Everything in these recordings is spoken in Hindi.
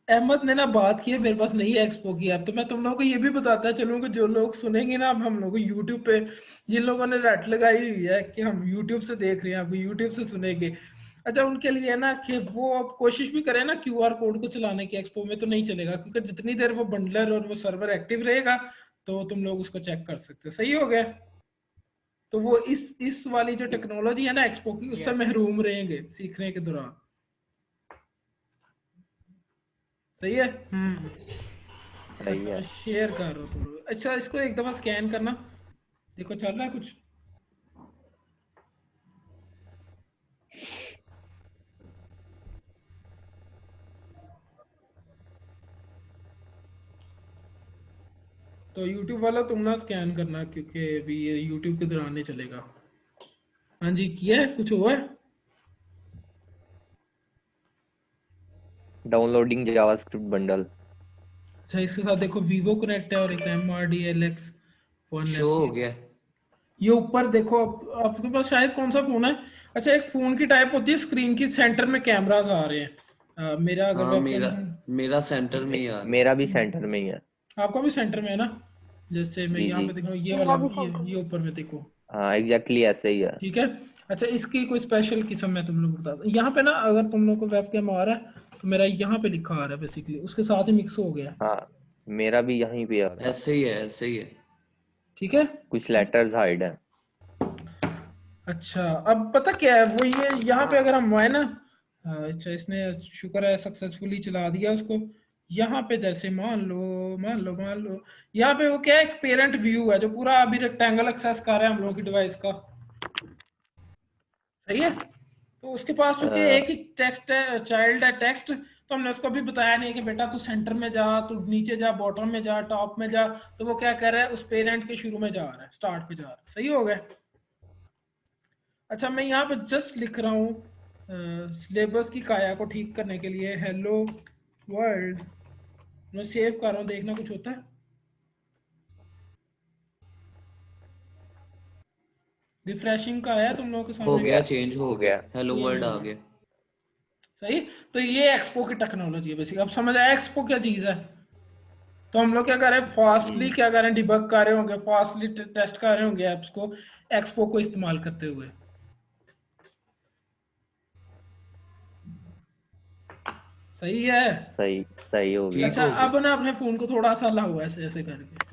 अहमद ने ना बात की है मेरे पास नहीं है एक्सपो की ऐप, तो मैं तुम लोगों को ये भी बताता चलूँ जो लोग सुनेंगे ना, अब हम लोग यूट्यूब पे, जिन लोगों ने रट लगाई हुई है कि हम यूट्यूब से देख रहे हैं, अब यूट्यूब से सुनेंगे, अच्छा उनके लिए है ना कि वो अब कोशिश भी करें ना क्यूआर कोड को चलाने की, एक्सपो में तो नहीं चलेगा, क्योंकि जितनी देर वो बंडलर और वो सर्वर एक्टिव रहेगा तो तुम लोग उसको चेक कर सकते हो। सही हो गया? तो वो इस वाली जो टेक्नोलॉजी है ना एक्सपो की, उससे महरूम रहेंगे सीखने के दौरान। सही है? सही अच्छा है। मैं शेयर कर रहा हूँ तुम लोग। अच्छा इसको एक दफा स्कैन करना, देखो चल रहा है कुछ। तो YouTube वाला तुम ना स्कैन करना, क्योंकि अभी ये YouTube के दौरान नहीं चलेगा। हाँ जी, किया है? कुछ हुआ है? Downloading JavaScript bundle. अच्छा इसके साथ देखो वीवो कनेक्ट है और एक MRDLX वन शो एफ। हो गया। ये ऊपर देखो, आपके पास शायद कौन सा फोन है? अच्छा एक फोन की टाइप होती है स्क्रीन की, सेंटर में कैमरास आ रहे हैं। मेरा अगर हाँ, वेबकैम, मेरा सेंटर में ही आ रहा है। मेरा भी सेंटर में ही है। आपका भी सेंटर में है ना? जैसे मैं जी यहाँ जी। पे देखो, ये मेरा वाला, भी सेंटर ये में। ऊपर में देखो। हाँ एग्जैक्टली ऐसे ही है। ठीक है। अच्छा इसकी कोई स्पेशल किस्म मैं तुम लोग को बताता हूँ। यहाँ पे ना अगर तुम लोग को वेबकैम आ रहा है तो मेरा यहाँ पे लिखा आ रहा है बेसिकली, उसके साथ ही मिक्स हो गया। हाँ मेरा भी यहीं पे आ रहा है। ऐसे ही है, ऐसे ही है। ठीक है। कुछ लेटर्स हाइड है। अच्छा अब पता क्या है, वो ये यहाँ पे अगर हम आए ना, अच्छा इसने शुक्र है सक्सेसफुली चला दिया उसको। यहाँ पे जैसे मान लो यहाँ पे वो क्या है, एक पेरेंट व्यू है जो पूरा अभी रेक्टेंगल एक्सेस कर रहा है हम लोगों की डिवाइस का। सही है? तो उसके पास चूंकि अ, एक ही टेक्स्ट है, चाइल्ड है टेक्स्ट, तो हमने उसको भी बताया नहीं कि बेटा तू सेंटर में जा, तू नीचे जा, बॉटम में जा, टॉप में जा। तो वो क्या कर रहा है, उस पेरेंट के शुरू में जा रहा है, स्टार्ट पे जा रहा है। सही हो गया? अच्छा मैं यहाँ पे जस्ट लिख रहा हूँ सिलेबस की काया को ठीक करने के लिए हेलो वर्ल्ड। मैं सेव कर रहा हूँ, देखना कुछ होता है। रिफ्रेशिंग का आया तुम लोगों के हो सामने? गया, चेंज हो हो गया, गया। हेलो चेंज वर्ल्ड हो आ गया। गया। सही। तो ये एक्सपो की टेक्नोलॉजी है बेसिक। अब समझ आया एक्सपो क्या चीज़ है? तो हम लोग क्या कर रहे हैं, फास्टली हम्म। क्या कर रहे हैं, डिबग कर रहे होंगे, फास्टली टेस्ट कर रहे होंगे ऐप्स को, एक्सपो को इस्तेमाल करते हुए। सही है? सही सही हो गया। ठीक अच्छा हो गया। अब ना अपने फोन को थोड़ा सा लाओ ऐसे ऐसे करके,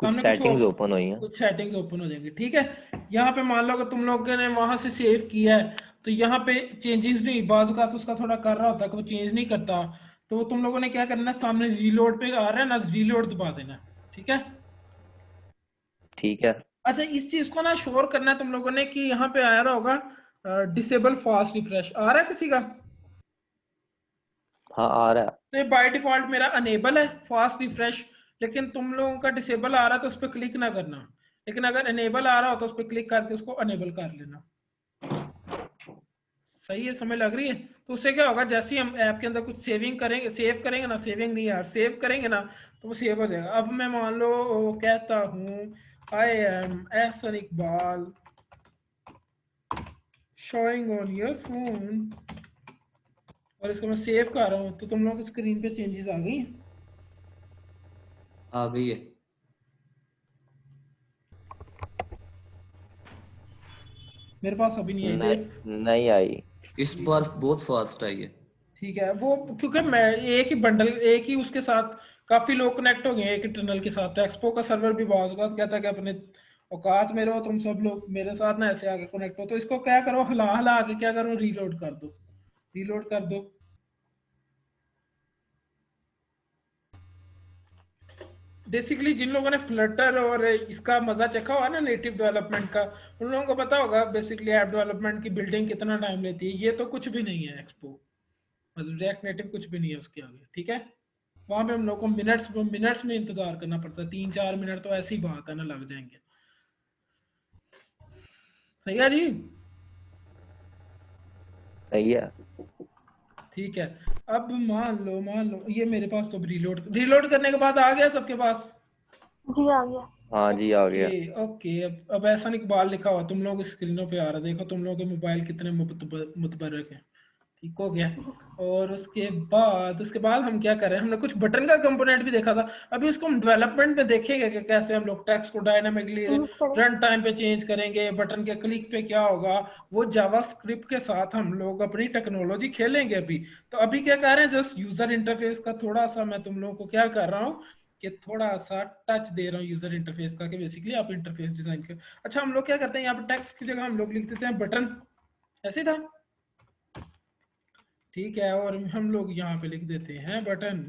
कुछ सामने कुछ हो, सेटिंग्स ओपन हुई हैं। कुछ सेटिंग्स ओपन हो जाएंगी। ठीक है। यहाँ पे मान लो अगर तुम लोगों ने वहां से सेव किया है तो यहाँ पे चेंजेस नहीं, बाजू का तो उसका थोड़ा कर रहा होता है कि वो चेंज नहीं करता, तो वो तुम लोगों ने क्या करना है, सामने रीलोड पे आ रहा है ना, रीलोड दबा देना। ठीक है। ठीक है। अच्छा इस चीज को ना श्योर करना है तुम लोगों ने कि यहाँ पे आया रहा होगा डिसेबल फास्ट रिफ्रेश, आ रहा है किसी का? हाँ आ रहा है। तो ये बाय डिफॉल्ट मेरा अनेबल है फास्ट रिफ्रेश, लेकिन तुम लोगों का डिसेबल आ रहा है तो उस पर क्लिक ना करना, लेकिन अगर अनेबल आ रहा हो तो उस पर क्लिक करके उसको अनेबल कर लेना। सही है? समझ लग रही है? तो उससे क्या होगा, जैसे ही हम ऐप के अंदर कुछ सेविंग करेंगे, सेव करेंगे ना, सेविंग नहीं यार, सेव करेंगे ना, तो वो सेव हो जाएगा। अब मैं मान लो कहता हूँ I am Ehsan Iqbal showing on your phone, और इसको मैं सेव कर रहा हूँ, तो तुम लोगों की स्क्रीन पे चेंजेस आ गई। आ गई है। मेरे पास अभी नहीं आई तो नहीं नहीं आई। इस बार बहुत फास्ट आई है। ठीक है। वो क्योंकि मैं एक ही बंडल, एक ही उसके साथ काफी लोग कनेक्ट हो गए एक ही टनल के साथ, तो एक्सपो का सर्वर भी बहुत बात कहता है कि अपने औकात में रहो तुम सब लोग, मेरे साथ ना ऐसे आके कनेक्ट हो। तो इसको क्या करो, हिला हिला के क्या करो, रीलोड कर दो, रीलोड कर दो। बेसिकली जिन लोगों ने फ्लटर और इसका मजा चखा हुआ ना नेटिव डेवलपमेंट का, उन लोगों को पता होगा बेसिकली ऐप डेवलपमेंट की बिल्डिंग कितना टाइम लेती है। ये तो कुछ भी नहीं है एक्सपो, मतलब रिएक्ट नेटिव कुछ भी नहीं है उसके आगे। ठीक है। वहां पे हम लोग को मिनट्स में इंतजार करना पड़ता है, 3-4 मिनट तो ऐसी बात है ना, लग जाएंगे। सही है जी? सही है। ठीक है। अब मान लो ये मेरे पास तो रीलोड रीलोड करने के बाद आ गया सबके पास। जी आ गया। हाँ जी आ ओके गया। ओके। अब ऐसा इकबाल लिखा हुआ तुम लोग स्क्रीनों पे आ रहा है, देखो तुम लोग के मोबाइल कितने मुतबरक हैं। ठीक हो गया। और उसके बाद हम क्या कर रहे हैं, हमने कुछ बटन का कंपोनेंट भी देखा था। अभी इसको हम डेवलपमेंट में देखेंगे कि कैसे हम लोग टेक्स्ट को डायनामिकली रन टाइम पे चेंज करेंगे, बटन के क्लिक पे क्या होगा, वो जावास्क्रिप्ट के साथ हम लोग अपनी टेक्नोलॉजी खेलेंगे अभी। तो अभी क्या कर रहे हैं, जस्ट यूजर इंटरफेस का थोड़ा सा मैं तुम लोगों को क्या कर रहा हूँ कि थोड़ा सा टच दे रहा हूँ यूजर इंटरफेस का, कि बेसिकली आप इंटरफेस डिजाइन कर। अच्छा, हम लोग क्या करते हैं, यहाँ पे टेक्स्ट की जगह हम लोग लिख देते हैं बटन, ऐसे था, ठीक है। और हम लोग यहाँ पे लिख देते हैं बटन,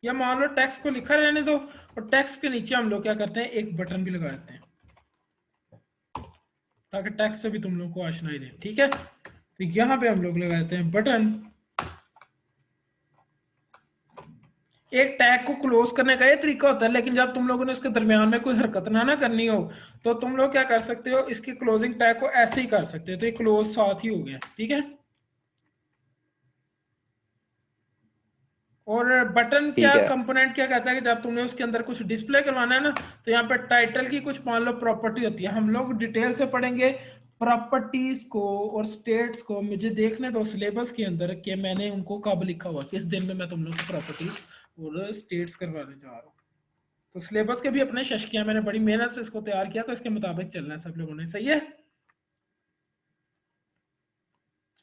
या मान लो टेक्स्ट को लिखा रहने दो, और टेक्स्ट के नीचे हम लोग क्या करते हैं, एक बटन भी लगा देते हैं, ताकि टेक्स्ट से भी तुम लोग को आशनाई रहे, ठीक है। तो यहाँ पे हम लोग लगा देते हैं बटन। एक टैग को क्लोज करने का ये तरीका होता है, लेकिन जब तुम लोगों ने इसके दरमियान में कोई हरकत ना करनी हो, तो तुम लोग क्या कर सकते हो, इसके क्लोजिंग टैग को ऐसे ही कर सकते हो, तो ये क्लोज साथ ही हो गया, ठीक है। और बटन क्या कंपोनेंट क्या कहता है कि जब तुमने उसके अंदर कुछ डिस्प्ले करवाना है ना, तो यहाँ पे टाइटल की कुछ मान लो प्रॉपर्टी होती है, हम लोग डिटेल से पढ़ेंगे प्रॉपर्टीज को और स्टेट्स को। मुझे देखने दो सिलेबस के अंदर कि मैंने उनको कब लिखा हुआ, किस दिन में मैं तुम लोग को प्रॉपर्टीज और स्टेट्स करवाने जा रहा हूँ। तो सिलेबस के भी अपने शश किया, मैंने बड़ी मेहनत से इसको तैयार किया, तो इसके मुताबिक चलना है सब लोगों ने, सही है।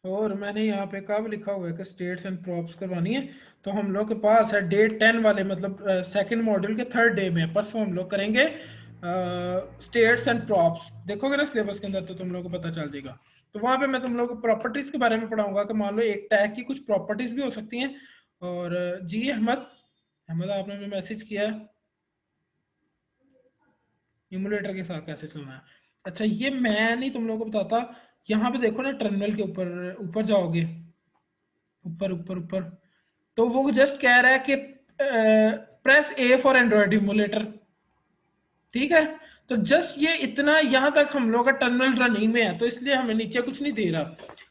और मैंने यहाँ पे कब लिखा हुआ है कि स्टेट्स एंड प्रॉप्स करवानी है, तो हम लोग के पास है डे 10 वाले, मतलब सेकंड मॉड्यूल के थर्ड डे में, परसों हम लोग करेंगे स्टेट्स एंड प्रॉप्स। देखोगे ना सिलेबस के अंदर तो तुम लोग को पता चल जाएगा। तो वहाँ पे मैं तुम लोग को प्रॉपर्टीज के बारे में पढ़ाऊंगा कि मान लो एक टैग की कुछ प्रॉपर्टीज भी हो सकती हैं। और जी अहमद आपने हमें मैसेज किया इमुलेटर के साथ कैसे चलना है। अच्छा, ये मैं नहीं तुम लोगों को बताता, यहाँ पे देखो ना टर्मिनल के ऊपर ऊपर जाओगे, ऊपर ऊपर ऊपर, तो वो जस्ट कह रहा है कि press A for Android emulator, ठीक है। तो जस्ट ये इतना यहाँ तक हम लोग का टर्मिनल रनिंग में है, तो इसलिए हमें नीचे कुछ नहीं दे रहा।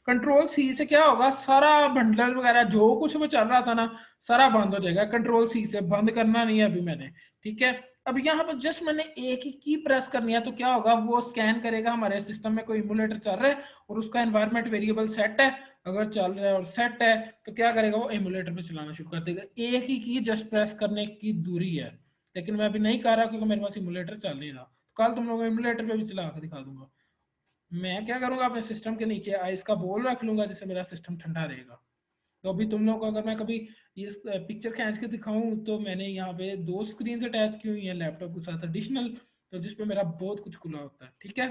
कंट्रोल सी से क्या होगा, सारा बंडल वगैरह जो कुछ वो चल रहा था ना, सारा बंद हो जाएगा। कंट्रोल सी से बंद करना नहीं है अभी मैंने, ठीक है। अब यहाँ पर जस्ट मैंने एक ही की प्रेस करनी है, तो क्या होगा, वो स्कैन करेगा हमारे सिस्टम में कोई इमुलेटर चल रहा है और उसका एनवायरमेंट वेरिएबल सेट है, अगर चल रहा है और सेट है, तो क्या करेगा, वो इमुलेटर पे चलाना शुरू कर देगा। एक ही की जस्ट प्रेस करने की दूरी है, लेकिन मैं अभी नहीं कर रहा क्योंकि मेरे पास इमुलेटर चल नहीं रहा। कल तुम लोगों को इमुलेटर पे भी चला के दिखा दूंगा। मैं क्या करूंगा, अपने सिस्टम के नीचे आइस का बोल रख लूंगा, जिससे मेरा सिस्टम ठंडा रहेगा। तो अभी तुम लोग को अगर मैं कभी ये पिक्चर खींच के दिखाऊं, तो मैंने यहाँ पे 2 स्क्रीन अटैच की हुई है लैपटॉप के साथ एडिशनल, तो जिसपे मेरा बहुत कुछ खुला होता है, ठीक है।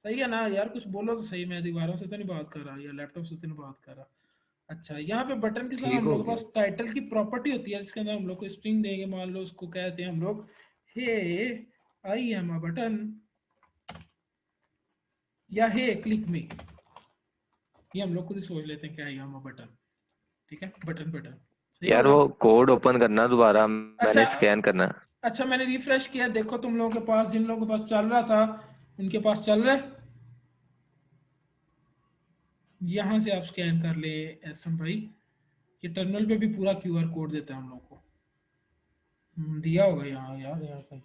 सही है ना यार, कुछ बोलो तो सही, मैं दीवारों से तो नहीं बात कर रहा या लैपटॉप से तो नहीं बात कर रहा। अच्छा, यहाँ पे बटन के साथ ठीक हम हो लोग के गया। पास टाइटल की प्रॉपर्टी होती है, जिसके अंदर हम लोग को स्ट्रिंग देंगे, मान लो उसको कहते हैं हम लोग हे आई एम अ बटन, या हे क्लिक मी, ये हम लोग खुद ही सोच लेते हैं क्या आई एम अ बटन, ठीक है। बटन बटन यार वो कोड ओपन करना दोबारा, मैंने अच्छा स्कैन करना। अच्छा, मैंने रिफ्रेश किया, देखो तुम लोगों के पास, जिन लोगों के पास चल रहा था उनके पास चल रहा है। यहाँ से आप स्कैन कर ले एसएम भाई, ये टर्मिनल पे भी पूरा क्यूआर कोड देता है हम लोग को, दिया होगा यहाँ यार, यहाँ पे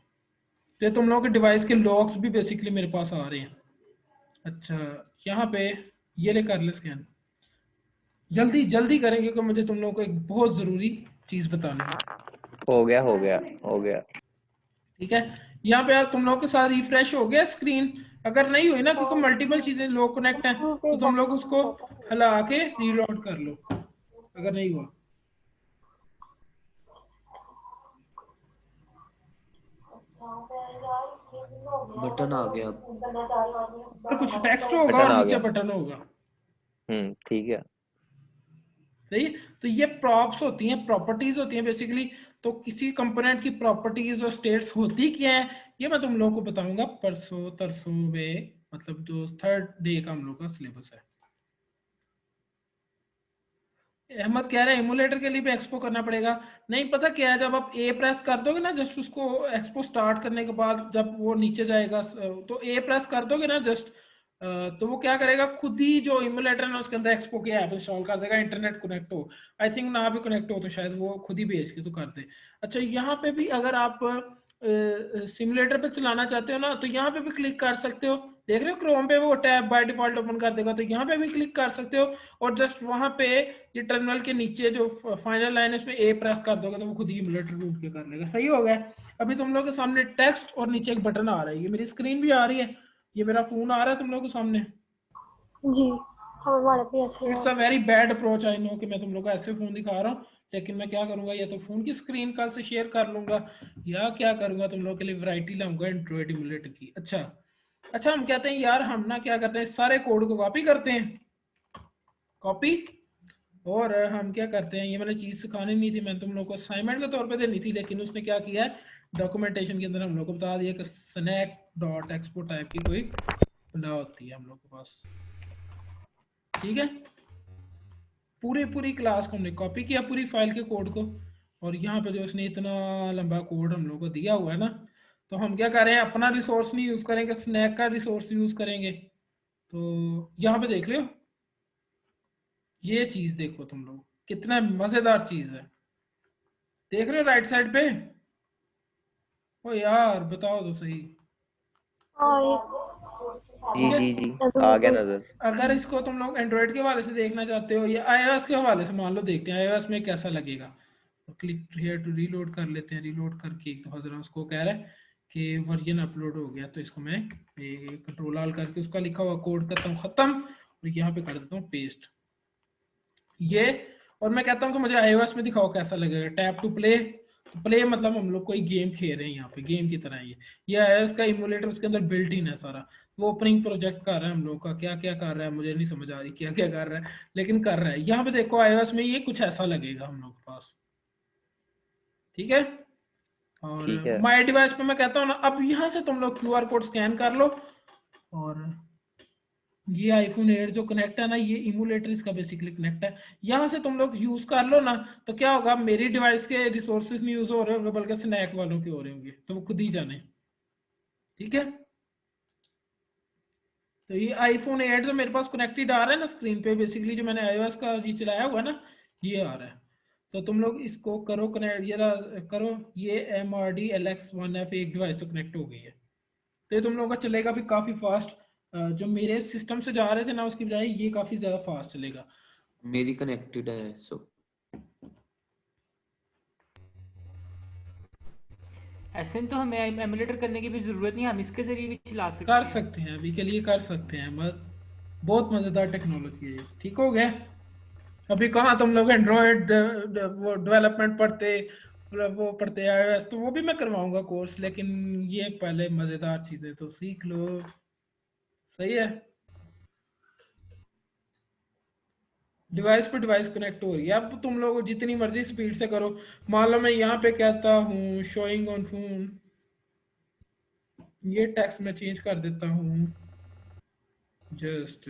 तो तुम लोगों के डिवाइस के लॉग्स भी बेसिकली मेरे पास आ रहे हैं। अच्छा, यहाँ पे ये ले कर ले स्कैन, जल्दी जल्दी करेंगे क्योंकि मुझे तुम लोगों को एक बहुत जरूरी चीज बतानी है। हो गया हो गया हो गया। ठीक है, यहाँ पे आप तुम लोग के साथ रिफ्रेश हो गया स्क्रीन। अगर नहीं हुई ना, क्योंकि मल्टीपल चीजें लोग कनेक्ट हैं, तो तुम लोग उसको हिला के रीलोड कर लो अगर नहीं हुआ। बटन आ गया। और कुछ टेक्स्ट होगा बटन और आ नीचे गया। बटन होगा, ठीक है। सही। तो ये प्रॉप्स होती हैं, प्रॉपर्टीज होती हैं बेसिकली। तो किसी कंपोनेंट की प्रॉपर्टीज और स्टेट्स होती क्या है, ये मैं तुम लोगों को बताऊंगा परसों तरसों में, मतलब जो थर्ड डे का हम लोग का सिलेबस है। अहमद कह रहे हैं इमुलेटर के लिए भी एक्सपो करना पड़ेगा। नहीं, पता क्या है, जब आप ए प्रेस कर दोगे ना, जस्ट उसको एक्सपो स्टार्ट करने के बाद जब वो नीचे जाएगा, तो ए प्रेस कर दोगे ना जस्ट, तो वो क्या करेगा, खुद ही जो इमुलेटर है उसके अंदर एक्सपो की ऐप इंस्टॉल कर देगा, इंटरनेट कनेक्ट हो। आई थिंक ना भी कनेक्ट हो तो शायद वो खुद ही भेज के तो कर दे। अच्छा, यहाँ पे भी अगर आप सिमुलेटर पे चलाना चाहते हो ना, तो यहाँ पे भी क्लिक कर सकते हो। देख रहे हो क्रोम पे वो टैब बाय डिफॉल्ट ओपन कर देगा, तो यहाँ पे भी क्लिक कर सकते हो। और जस्ट वहां पे ये टर्मिनल के नीचे जो फाइनल लाइन है उसमें ए प्रेस कर दोगे तो वो खुद ही इमुलेटर बूट के कर लेगा। सही हो गया। अभी तुम लोगों के सामने टेक्स्ट और नीचे एक बटन आ रहा है, ये मेरी स्क्रीन भी आ रही है, ये मेरा फोन आ रहा है तुम लोगों के सामने। जी हमारा भी ऐसे ही इट्स है। A very bad approach, I know कि मैं तुम लोग को ऐसे फोन दिखा रहा हूँ, लेकिन मैं क्या करूंगा, या तो फोन की स्क्रीन कल से शेयर कर लूंगा, या क्या करूंगा, तुम लोग के लिए वैरायटी लाऊंगा एंड्रॉइड इमुलेटर की। अच्छा हम कहते हैं यार, हम ना क्या करते हैं, सारे कोड को कॉपी करते हैं, कॉपी। और हम क्या करते हैं, ये मैंने चीज सिखानी नहीं थी, मैंने तुम लोग को असाइनमेंट के तौर पे देनी थी, लेकिन उसने क्या किया है, डॉक्यूमेंटेशन के अंदर हम लोग को बता दिया कि स्नैक डॉट एक्सपो टाइप की कोई बना होती है हम लोग के पास। ठीक है, पूरी क्लास को हमने कॉपी किया, पूरी फाइल के कोड को। और यहाँ पे जो उसने इतना लंबा कोड हम लोग को दिया हुआ है ना, तो हम क्या कर रहे हैं, अपना रिसोर्स नहीं यूज करेंगे, स्नैक का रिसोर्स यूज करेंगे। तो यहाँ पे देख लो, ये चीज देखो तुम लोग, कितना मजेदार चीज है। देख रहे हो राइट साइड पे? ओ यार बताओ तो सही। हाँ जी ठीक है, जी जी आ गया नजर। अगर इसको तुम लोग एंड्रॉइड के हवाले से देखना चाहते हो या iOS के हवाले से, मान लो देखते हैं iOS में कैसा लगेगा। तो क्लिक हियर टू रीलोड कर लेते हैं, रीलोड करके एक दफा जरा उसको कह रहा है कि वर्जन अपलोड हो गया, तो इसको मैं कंट्रोल आल करके उसका लिखा हुआ कोड करता हूँ खत्म, और यहाँ पे कर देता हूँ पेस्ट ये। और मैं कहता हूँ कि मुझे iOS में दिखाओ कैसा लगेगा, टैप टू प्ले। तो प्ले मतलब हम लोग कोई गेम खेल रहे हैं, यहाँ पे गेम की तरह ये iOS का इमुलेटर उसके अंदर बिल्ट इन है सारा। वो ओपनिंग प्रोजेक्ट कर रहा है हम लोग का, क्या क्या कर रहा है मुझे नहीं समझ आ रही क्या क्या कर रहा है, लेकिन कर रहा है। यहाँ पे देखो iOS में ये कुछ ऐसा लगेगा हम लोग के पास। ठीक है, और ठीक है। माई डिवाइस पे मैं कहता हूँ ना, अब यहाँ से तुम लोग QR कोड स्कैन कर लो, और ये आईफोन 8 जो कनेक्ट है ना, ये इमुलेटर इसका बेसिकली कनेक्ट है, यहाँ से तुम लोग यूज कर लो ना। तो क्या होगा, मेरी डिवाइस के रिसोर्सेज नहीं यूज हो रहे होंगे, बल्कि स्नैक वालों के हो रहे होंगे, तो वो खुद ही जाने। ठीक है, तो ये आईफोन 8 जो मेरे पास कनेक्टेड आ रहा है ना स्क्रीन पे, बेसिकली जो मैंने iOS का जी चलाया हुआ है ना, ये आ रहा है। तो तुम लोग इसको करो कनेक्ट, ये करो, ये MRD LX1F एक डिवाइस से कनेक्ट हो गई है, तो ये तुम लोगों का चलेगा भी काफी फास्ट। जो मेरे सिस्टम से जा रहे थे ना, उसकी बजाय ये काफी ज्यादा फास्ट चलेगा। मेरी कनेक्टेड है सो ऐसे तो हमें एमुलेटर करने की भी जरूरत नहीं है, हम इसके जरिए भी चला सकते कर हैं। सकते हैं, अभी के लिए कर सकते हैं, बहुत मजेदार टेक्नोलॉजी है ये। ठीक हो गया। अभी कहाँ तुम लोग एंड्रॉयड वो डेवलपमेंट पढ़ते, मतलब वो पढ़ते iOS, तो वो भी मैं करवाऊंगा कोर्स, लेकिन ये पहले मजेदार चीजें तो सीख लो। सही है, डिवाइस पे डिवाइस कनेक्ट हो रही है, अब तुम लोग जितनी मर्जी स्पीड से करो। मान लो मैं यहाँ पे कहता हूँ शोइंग ऑन फोन, ये टेक्स्ट मैं चेंज कर देता हूँ, जस्ट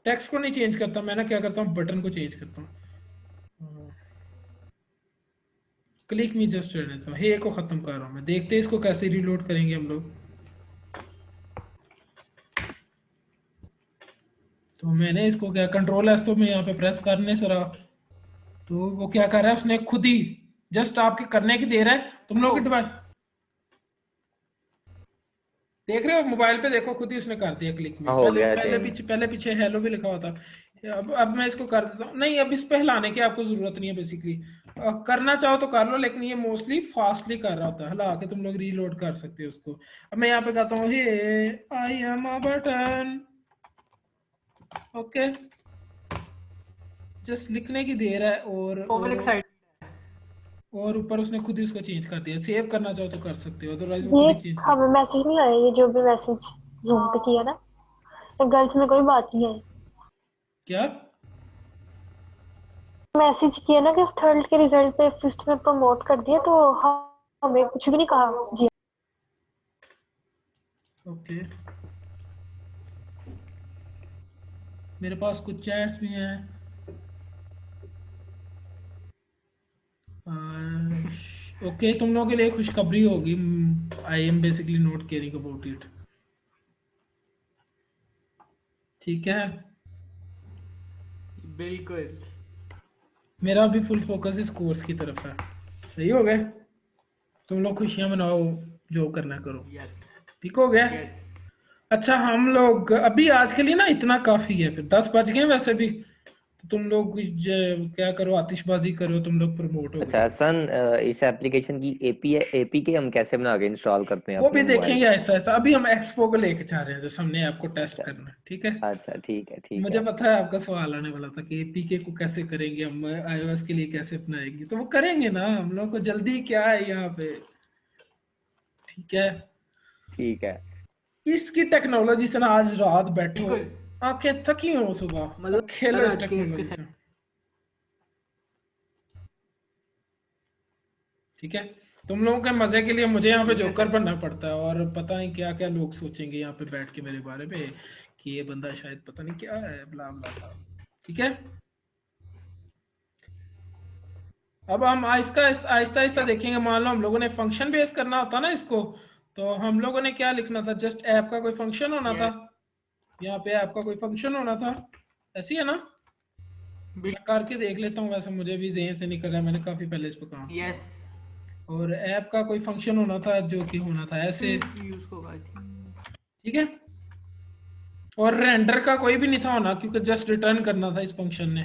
टेक्स्ट को नहीं चेंज करता मैं ना, क्या करता हूँ बटन को चेंज करता हूँ, क्लिक मी जस्ट रहने देता हूँ, हे को खत्म कर रहा हूँ मैं। देखते हैं इसको कैसे रिलोड करेंगे हम लोग। तो मैंने इसको क्या, कंट्रोल एस तो मैं यहाँ पे प्रेस करने से रहा, तो वो क्या कर रहा है, उसने खुद ही जस्ट आपके करने की देर है। तुम लोग की डिवाइस देख रहे हो, मोबाइल पे देखो, खुद ही उसने कर दिया क्लिक में। हाँ, हो गया पहले पीछे हेलो भी लिखा हुआ था। अब मैं इसको कर देता हूँ, नहीं अब इस पे हिलाने की आपको जरूरत नहीं है बेसिकली, करना चाहो तो कर लो, लेकिन ये मोस्टली फास्टली कर रहा होता है, हिला के तुम लोग रीलोड कर सकते हो उसको। अब मैं यहाँ पे कहता हूँ hey I am a button, okay, just लिखने की देर है। Over excited. और ऊपर उसने खुद ही उसको चेंज कर दिया, सेव करना चाहो तो कर सकते हो, अदरवाइज वो खुद ये ही चेंज कर। हमें मैसेज नहीं आया, ये जो भी मैसेज जूम पे किया ना, गर्ल्स में कोई बात नहीं है। क्या मैसेज किया ना कि थर्ड के रिजल्ट पे फिफ्थ में प्रमोट कर दिया, तो हमें कुछ भी नहीं कहा जी। ओके, मेरे पास कुछ चैट्स भी हैं। ओके, तुम लोगों के लिए खुशखबरी होगी, I am basically not caring about it. ठीक है, बिल्कुल। मेरा भी फुल फोकस इस कोर्स की तरफ है। सही हो गए, तुम लोग खुशियां मनाओ, जो करना करो। यस ठीक हो गया? यस अच्छा, हम लोग अभी आज के लिए ना इतना काफी है, फिर 10 बज गए वैसे भी, तो तुम लोग क्या करो, आतिशबाजी करो, तुम लोग प्रमोट हो अच्छा गए। हसन, इस एप्लीकेशन की एपीके हम कैसे बना के इंस्टॉल करते हैं वो अपने भी मोबाइल देखेंगे में? ऐसा ऐसा, अभी हम एक्सपो को लेके जा रहे हैं, जो हमने आपको टेस्ट अच्छा करना है, ठीक है? अच्छा, ठीक मुझे है। पता है आपका सवाल आने वाला था कि एपीके को कैसे करेंगे हम, आईओएस के लिए कैसे अपनाएंगे, तो वो करेंगे ना, हम लोग को जल्दी क्या है यहाँ पे। ठीक है, ठीक है। इसकी टेक्नोलॉजी से ना आज रात बैठो, बिल्कुल आंखें थकी हो सुबह, और मतलब खेलो इस रट के इसके टेक्नोलॉजी से। ठीक है, तुम लोगों के मजे के लिए मुझे यहाँ पे ठीक है जोकर सर बनना पड़ता है, और पता नहीं क्या क्या लोग सोचेंगे यहाँ पे बैठ के मेरे बारे में, कि ये बंदा शायद पता नहीं क्या है, ब्ला ब्ला ब्ला। ठीक है, अब हम आहिस्ता आहिस्ता आहिस्ता देखेंगे। मान लो हम लोगों ने फंक्शन बेस करना होता ना इसको, तो हम लोगों ने क्या लिखना था, जस्ट ऐप का कोई फंक्शन होना था, यस यहाँ पे ऐप का कोई फंक्शन होना था, ऐसी है ना? मैं करके देख लेता हूँ, वैसे मुझे भी ज़हन से निकल रहा है, मैंने काफ़ी पहले इस पर काम किया। यस और ऐप का कोई फंक्शन होना था, जो कि होना था ऐसे। यूज होगा आई थिंक ठीक है, और रेंडर का कोई भी नहीं था होना, क्योंकि जस्ट रिटर्न करना था इस फंक्शन ने,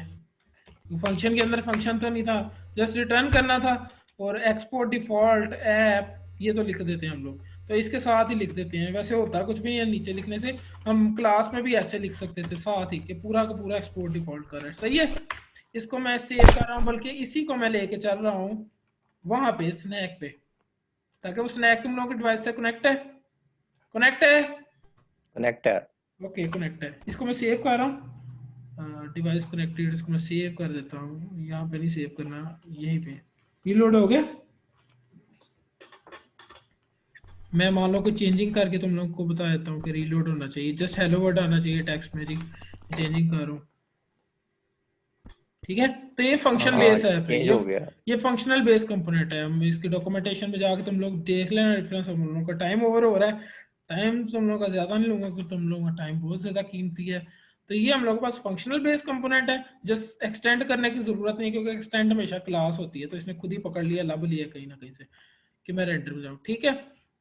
फंक्शन के अंदर फंक्शन तो नहीं था, जस्ट रिटर्न करना था। और एक्सपोर्ट डिफॉल्ट ऐप ये तो लिख देते हैं हम लोग, तो इसके साथ ही लिख देते हैं, वैसे होता कुछ भी नहीं है नीचे लिखने से। हम क्लास में भी ऐसे लिख सकते थे साथ ही, कि पूरा का पूरा एक्सपोर्ट डिफॉल्ट कर रहा है। सही है, इसको मैं सेव कर रहा हूँ, बल्कि इसी को मैं लेके चल रहा हूँ वहां पे स्नैक पे, ताकि वो स्नैक तुम लोगों के डिवाइस से कनेक्ट है, कनेक्ट है। कनेक्टर। ओके कनेक्ट है, इसको मैं सेव कर रहा हूँ, डिवाइस कनेक्टेड, इसको मैं सेव कर देता हूँ, यहाँ पे नहीं सेव करना, यहीं पे रीलोड हो गया। मैं मान लो कोई चेंजिंग करके तुम लोग को बता देता हूँ कि रीलोड होना चाहिए, जस्ट हेलो वर्ड आना चाहिए टेक्स्ट में जी, चेंजिंग कर रहा हूँ। ठीक है, तो ये फंक्शन हाँ बेस है पे, चेंज हो गया। ये फंक्शनल बेस कंपोनेंट है। हम इसकी डॉक्यूमेंटेशन में जाके तुम लोग देख लेना डिफरेंस। हम लोगों का टाइम ओवर हो रहा है, टाइम तुम लोगों का ज़्यादा नहीं लूंगा, क्योंकि तुम लोगों का टाइम बहुत ज़्यादा कीमती है। तो ये हम लोग के पास फंक्शनल बेस कंपोनेंट है, जस्ट एक्सटेंड करने की ज़रूरत नहीं, क्योंकि एक्सटेंड हमेशा क्लास होती है, तो इसने खुद ही पकड़ लिया, लब लिया कहीं ना कहीं से कि मैं रेंडर में जाऊँ। ठीक है,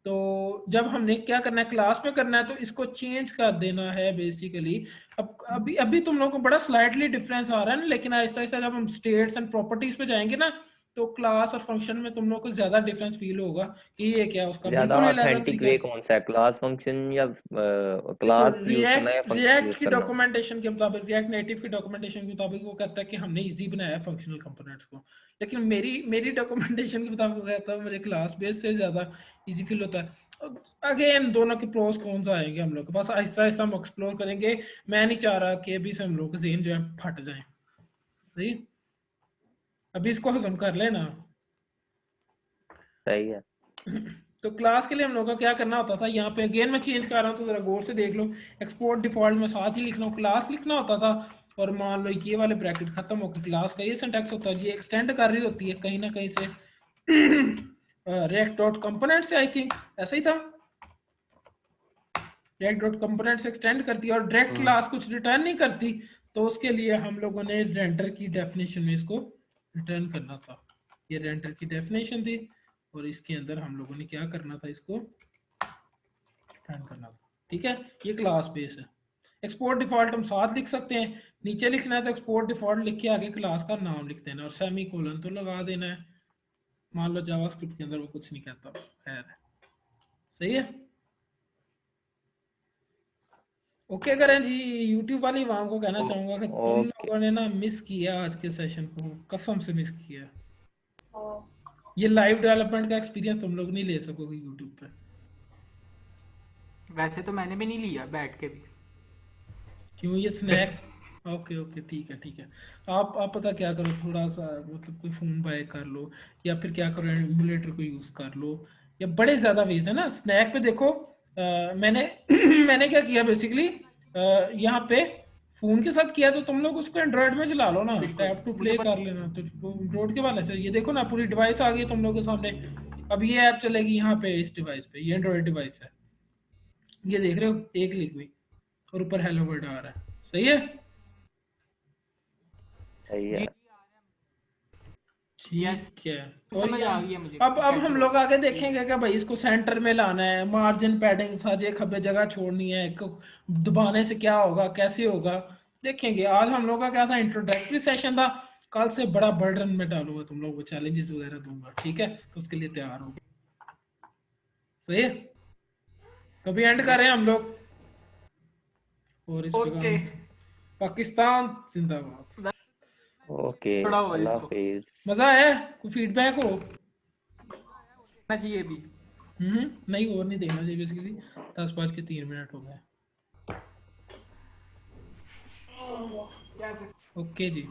तो जब हमने क्या करना है, क्लास में करना है, तो इसको चेंज कर देना है बेसिकली। अब अभी अभी तुम लोगों को बड़ा स्लाइटली डिफरेंस आ रहा है ना, लेकिन आहिस्ता आहिस्ता जब हम स्टेट्स एंड प्रॉपर्टीज पे जाएंगे ना, तो क्लास और फंक्शन में तुम लोग को ज्यादा डिफरेंस फील होगा कि ये क्या है, उसका ज्यादा बिल्कुल ही अलग ऑथेंटिक तरीका वे है। कौन सा है, क्लास फंक्शन या देखो, क्लास यूज करना है या रिएक्ट फंक्शन रिएक्ट यूज की करना? डॉक्यूमेंटेशन के मुताबिक, रिएक्ट नेटिव की डॉक्यूमेंटेशन के मुताबिक वो कहता है कि हमने इजी बनाया है फंक्शनल कंपोनेंट्स को, लेकिन मेरी मेरी डॉक्यूमेंटेशन के मुताबिक वो कहता है मुझे क्लास बेस से ज़्यादा इजी फील होता है। अगेन दोनों के प्रोस कौन सा आएंगे हम लोग के पास, आहिस्ता आहिस्ता हम एक्सप्लोर करेंगे। मैं नहीं चाह रहा कि अभी से हम लोग के ज़हन जो है फट जाए। सही, अभी इसको हजम कर लेना। सही है। तो क्लास के लिए हम लोग का क्या करना होता था, यहाँ पे अगेन मैं चेंज कर रहा हूँ, तो जरा गौर से देख लो। एक्सपोर्ट डिफॉल्ट में साथ ही लिखना, क्लास लिखना होता था, और मान लो ये वाले ब्रैकेट खत्म होकर क्लास का ये सिंटैक्स होता है, ये एक्सटेंड कर रही होती है कहीं ना कहीं से react डॉट कंपोनेंट से, आई थिंक ऐसा ही था, react डॉट कंपोनेंट से एक्सटेंड करती है, और डायरेक्ट हाँ क्लास कुछ रिटर्न नहीं करती, तो उसके लिए हम लोगों ने रेंडर की डेफिनेशन में इसको रिटर्न करना था। ये रेंडर की डेफिनेशन थी, और इसके अंदर हम लोगों ने क्या करना था, इसको रिटर्न करना था। ठीक है, ये क्लास बेस है। एक्सपोर्ट डिफॉल्ट हम साथ लिख सकते हैं, नीचे लिखना है तो एक्सपोर्ट डिफॉल्ट लिख के आगे क्लास का नाम लिख देना, और सेमी कोलन तो लगा देना है। मान लो जावास्क्रिप्ट के अंदर वो कुछ नहीं कहता, खैर है। सही है, ओके करें जी। यूट्यूब वाली वाम को कहना चाहूंगा कि तुम ओके। लोगों ने ना मिस किया आज के सेशन को, कसम से मिस किया। ये लाइव डेवलपमेंट का एक्सपीरियंस तुम लोग नहीं ले सकोगे यूट्यूब पे। वैसे तो मैंने भी नहीं लिया बैठ के भी क्यों, ये स्नैक ओके ओके ठीक है ठीक है। आप पता क्या करो, थोड़ा सा मतलब कोई फ़ोन बाय कर लो, या फिर क्या करो एमुलेटर को यूज़ कर लो, या बड़े ज़्यादा वेज है ना स्नैक पे। देखो मैंने मैंने क्या किया बेसिकली, यहाँ पे फ़ोन के साथ किया, तो तुम लोग उसको एंड्रॉयड में चला लो ना, बिल्कुल टैप टू मुझे प्ले पता कर लेना, तो एंड्रॉयड के वाले से ये देखो ना, पूरी डिवाइस आ गई तुम लोगों के सामने। अब ये ऐप चलेगी यहाँ पे इस डिवाइस पे, ये एंड्रॉयड डिवाइस है, ये देख रहे हो, एक लिख हुई और ऊपर हेलो वर्ड आ रहा है। सही है, सही है। जी Yes. ठीक है। और समझ आ गई है मुझे अब कैसे हम होगा। लोग आगे देखेंगे कि भाई इसको सेंटर में लाना है, मार्जिन पैडिंग साजे खबे जगह छोड़नी है, दबाने से क्या होगा, कैसे होगा, देखेंगे। आज हम लोग का क्या था, इंट्रोडक्टरी सेशन था। कल से बड़ा बर्डन में डालूंगा तुम लोग को, चैलेंजेस वगैरह दूंगा, ठीक है? तो उसके लिए तैयार हो। सही है, कभी एंड करें हम लोग। और इस पे ओके पाकिस्तान जिंदाबाद। ओके, थोड़ा और अल्लाह इसको हाफिज। मजा आया? कोई फीडबैक हो? करना चाहिए भी। नहीं, और नहीं देखना चाहिए बेसिकली। 10:03 हो गए। ओके जी।